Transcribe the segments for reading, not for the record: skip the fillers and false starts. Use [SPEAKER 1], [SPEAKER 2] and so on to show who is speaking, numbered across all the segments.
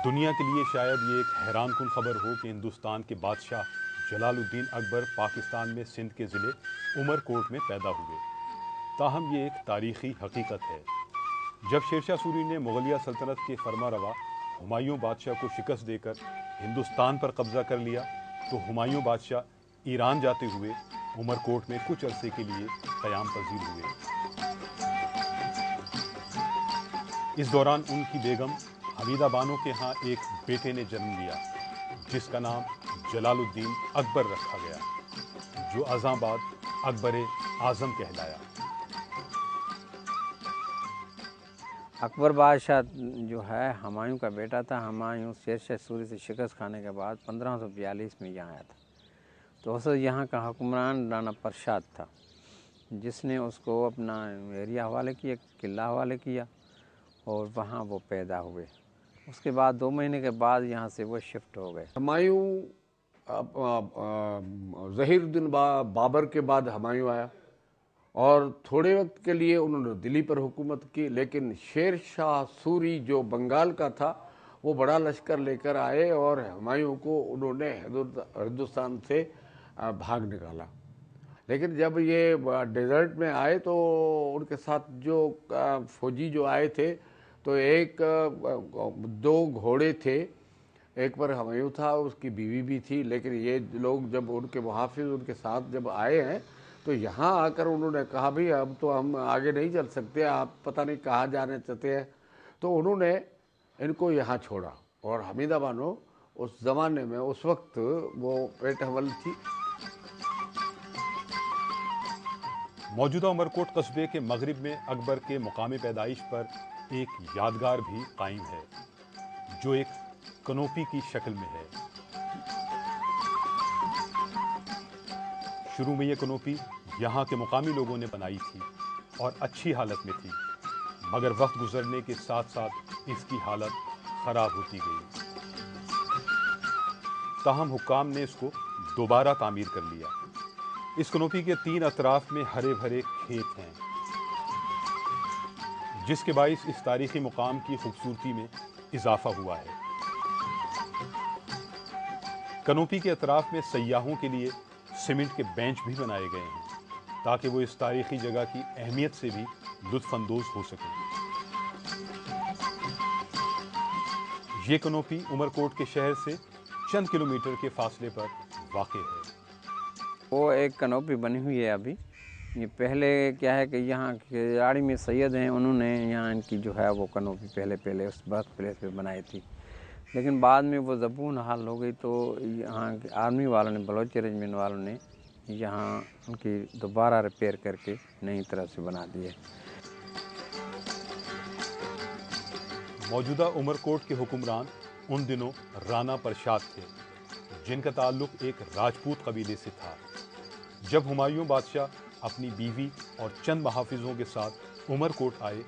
[SPEAKER 1] दुनिया के लिए शायद ये एक हैरानकुन खबर हो कि हिंदुस्तान के बादशाह जलालुद्दीन अकबर पाकिस्तान में सिंध के ज़िले उमरकोट में पैदा हुए। ताहम ये एक तारीखी हकीकत है। जब शेरशाह सूरी ने मुगलिया सल्तनत के फरमारवा हुमायूं बादशाह को शिकस्त देकर हिंदुस्तान पर कब्जा कर लिया तो हुमायूं बादशाह ईरान जाते हुए उमरकोट में कुछ अरसे के लिए क़याम पजीर हुए। इस दौरान उनकी बेगम हमीदा बानो के यहाँ एक बेटे ने जन्म लिया जिसका नाम जलालुद्दीन अकबर रखा गया, जो अज़ां बाद अकबर आज़म कहलाया।
[SPEAKER 2] अकबर बादशाह जो है हुमायूं का बेटा था। हुमायूं शेरशाह सूरी से शिकस्त खाने के बाद 1542 में यहाँ आया था। तो उस यहाँ का हुक्मरान राना प्रसाद था, जिसने उसको अपना एरिया हवाले किया, किला हवाले किया और वहाँ वो पैदा हुए। उसके बाद 2 महीने के बाद यहाँ से वो शिफ्ट हो गए।
[SPEAKER 3] हुमायूं ज़हीरुद्दीन बाबर के बाद हुमायूं आया और थोड़े वक्त के लिए उन्होंने दिल्ली पर हुकूमत की, लेकिन शेर शाह सूरी जो बंगाल का था वो बड़ा लश्कर लेकर आए और हुमायूं को उन्होंने हिंदुस्तान से भाग निकाला। लेकिन जब ये डेजर्ट में आए तो उनके साथ जो फौजी जो आए थे तो एक 2 घोड़े थे, एक पर हुमायूं था, उसकी बीवी भी थी। लेकिन ये लोग जब उनके मुहाफिज उनके साथ जब आए हैं तो यहाँ आकर उन्होंने कहा भाई अब तो हम आगे नहीं चल सकते, आप पता नहीं कहाँ जाने चाहते हैं। तो उन्होंने इनको यहाँ छोड़ा और हमीदा बानो उस ज़माने में उस वक्त वो पेट हमल थी।
[SPEAKER 1] मौजूदा उमरकोट कस्बे के मगरिब में अकबर के मुकाम पैदाइश पर एक यादगार भी कायम है, जो एक कनोपी की शक्ल में है। शुरू में यह कनोपी यहाँ के मुकामी लोगों ने बनाई थी और अच्छी हालत में थी, मगर वक्त गुजरने के साथ साथ इसकी हालत खराब होती गई। ताहम हुक्काम ने इसको दोबारा तामीर कर लिया। इस कनोपी के 3 अतराफ में हरे भरे खेत हैं, जिसके बाइस इस तारीखी मुकाम की खूबसूरती में इजाफा हुआ है। कनोपी के अतराफ में सयाहों के लिए सीमेंट के बेंच भी बनाए गए हैं ताकि वो इस तारीखी जगह की अहमियत से भी लुत्फानंदोज हो सकें। ये कनोपी उमरकोट के शहर से चंद किलोमीटर के फासले पर वाक़ है।
[SPEAKER 2] वो एक कनोपी बनी हुई है अभी। ये पहले क्या है कि यहाँ के आड़ी में सैयद हैं, उन्होंने यहाँ इनकी जो है वो कनोपी पहले उस बर्थ प्लेस पे बनाई थी, लेकिन बाद में वो ज़बून हाल हो गई तो यहाँ के आर्मी वालों ने, बलोच रेजिमेंट वालों ने यहाँ उनकी दोबारा रिपेयर करके नई तरह से बना दी है।
[SPEAKER 1] मौजूदा उमरकोट के हुक्मरान उन दिनों राना प्रसाद थे, जिनका ताल्लुक एक राजपूत कबीले से था। जब हुमायूं बादशाह अपनी बीवी और चंद महाफिजों के साथ उमरकोट आए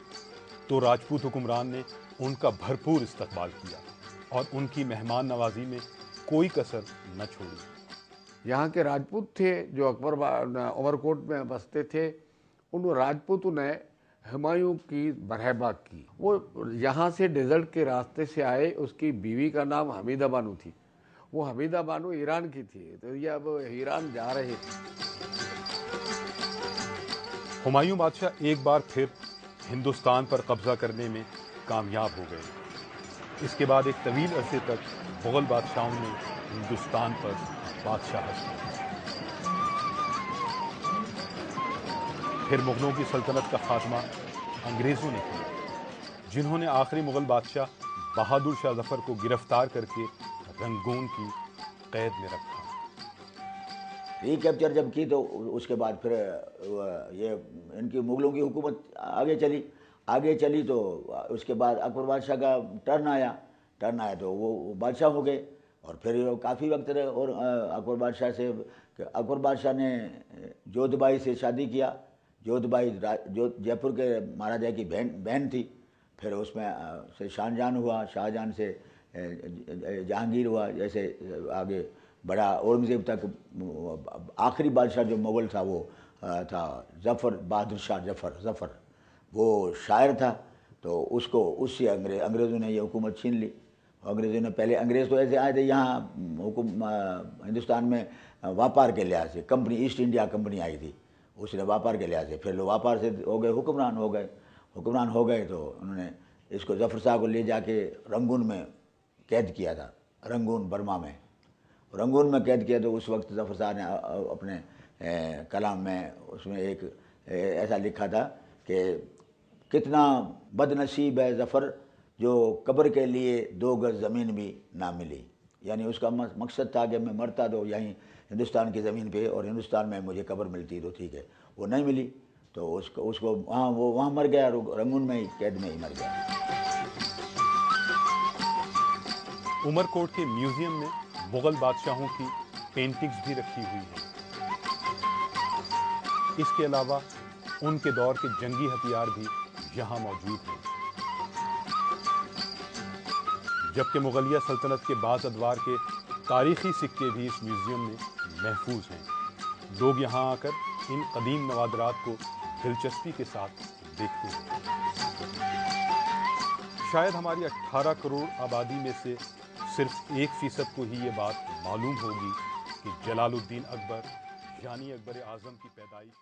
[SPEAKER 1] तो राजपूत हुक्मरान ने उनका भरपूर इस्तकबाल किया और उनकी मेहमान नवाजी में कोई कसर न छोड़ी।
[SPEAKER 3] यहाँ के राजपूत थे जो उमरकोट में बसते थे, उन राजपूतों ने हुमायूं की मरहबा की। वो यहाँ से डेजर्ट के रास्ते से आए, उसकी बीवी का नाम हमीदा बानो थी। वो हमीदा बानो ईरान की थी, तो ये अब ईरान जा रहे थे।
[SPEAKER 1] हुमायूं बादशाह एक बार फिर हिंदुस्तान पर कब्जा करने में कामयाब हो गए। इसके बाद एक तवील अरसे तक मुगल बादशाहों ने हिंदुस्तान पर बादशाहत की। फिर मुगलों की सल्तनत का खात्मा अंग्रेज़ों ने किया, जिन्होंने आखिरी मुगल बादशाह बहादुर शाह जफर को गिरफ्तार करके रंगून की कैद में रखा।
[SPEAKER 4] रिकैप्चर जब की तो उसके बाद फिर ये इनकी मुगलों की हुकूमत आगे चली तो उसके बाद अकबर बादशाह का टर्न आया तो वो बादशाह हो गए और फिर काफ़ी वक्त रहे। और अकबर बादशाह ने जोधबाई से शादी किया। जोधबाई जयपुर के महाराजा की बहन थी। फिर उसमें से शाहजहां से जहांगीर हुआ, जैसे आगे बड़ा औरंगज़ेब तक आखिरी बादशाह जो मुग़ल था वो था ज़फ़र बहादुर शाह ज़फ़र। वो शायर था तो उसको उससे अंग्रेज़ों ने ये हुकूमत छीन ली अंग्रेज़ों ने पहले, अंग्रेज़ तो ऐसे आए थे यहाँ हिंदुस्तान में व्यापार के लिहाज से, कंपनी ईस्ट इंडिया कंपनी आई थी, उसने व्यापार के लिहाज से, फिर लोग व्यापार से हो गए हुक्मरान हो गए तो उन्होंने इसको जफ़र शाह को ले जाके रंगून में कैद किया था, रंगून बर्मा में, रंगून में कैद किया। तो उस वक्त जफ़र शाह ने अपने कलाम में उसमें एक ऐसा लिखा था कि कितना बदनसीब है ज़फ़र जो कब्र के लिए 2 गज़ ज़मीन भी ना मिली। यानी उसका मकसद था कि मैं मरता तो यहीं हिंदुस्तान की ज़मीन पे और हिंदुस्तान में मुझे कब्र मिलती तो ठीक है, वो नहीं मिली तो उसको वहाँ मर गया, रंगून में ही, कैद में ही मर गया।
[SPEAKER 1] उमरकोट के म्यूजियम में मुगल बादशाहों की पेंटिंग्स भी रखी हुई हैं। इसके अलावा उनके दौर के जंगी हथियार भी यहाँ मौजूद हैं। जबकि मुगलिया सल्तनत के बाज़ अदवार के तारीखी सिक्के भी इस म्यूजियम में महफूज हैं। लोग यहाँ आकर इन कदीम नवादरात को दिलचस्पी के साथ देखते हैं। शायद हमारी 18 करोड़ आबादी में से सिर्फ 1% को ही ये बात मालूम होगी कि जलालुद्दीन अकबर यानी अकबर आज़म की पैदाइश